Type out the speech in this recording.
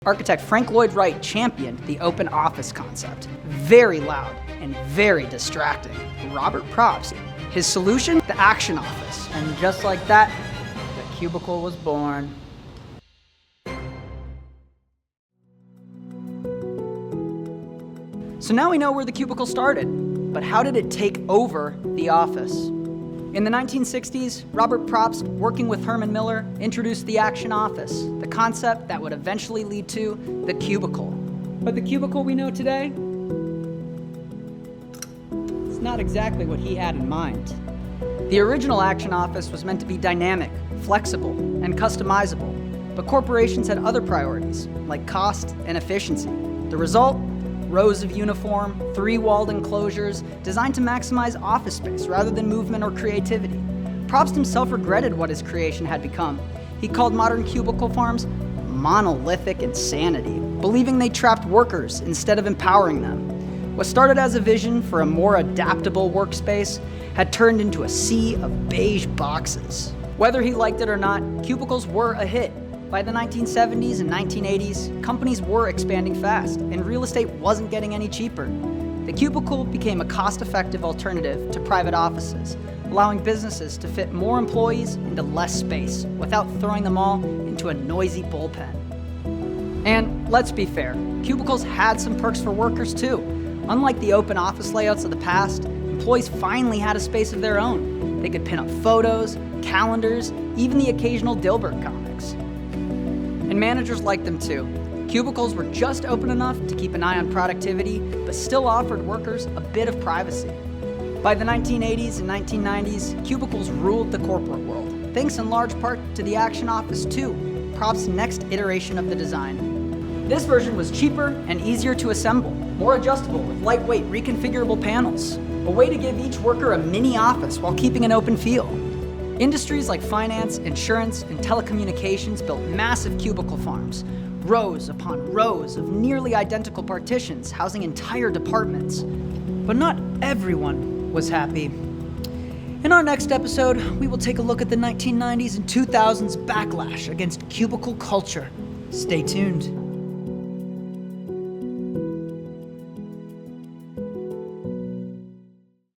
Architect Frank Lloyd Wright championed the open office concept. Very loud and very distracting. Robert Propst, his solution, the action office. And just like that, the cubicle was born. So now we know where the cubicle started, but how did it take over the office? In the 1960s, Robert Propst, working with Herman Miller, introduced the action office, the concept that would eventually lead to the cubicle. But the cubicle we know today, it's not exactly what he had in mind. The original action office was meant to be dynamic, flexible, and customizable, but corporations had other priorities, like cost and efficiency. The result? Rows of uniform, three-walled enclosures designed to maximize office space rather than movement or creativity. Propst himself regretted what his creation had become. He called modern cubicle farms monolithic insanity, believing they trapped workers instead of empowering them. What started as a vision for a more adaptable workspace had turned into a sea of beige boxes. Whether he liked it or not, cubicles were a hit. By the 1970s and 1980s, companies were expanding fast, and real estate wasn't getting any cheaper. The cubicle became a cost-effective alternative to private offices, allowing businesses to fit more employees into less space without throwing them all into a noisy bullpen. And let's be fair, cubicles had some perks for workers too. Unlike the open office layouts of the past, employees finally had a space of their own. They could pin up photos, calendars, even the occasional Dilbert comics. And managers liked them too. Cubicles were just open enough to keep an eye on productivity, but still offered workers a bit of privacy. By the 1980s and 1990s, cubicles ruled the corporate world, thanks in large part to the action office too, Propst's next iteration of the design. This version was cheaper and easier to assemble, more adjustable with lightweight reconfigurable panels, a way to give each worker a mini office while keeping an open feel. Industries like finance, insurance, and telecommunications built massive cubicle farms, rows upon rows of nearly identical partitions housing entire departments. But not everyone was happy. In our next episode, we will take a look at the 1990s and 2000s backlash against cubicle culture. Stay tuned.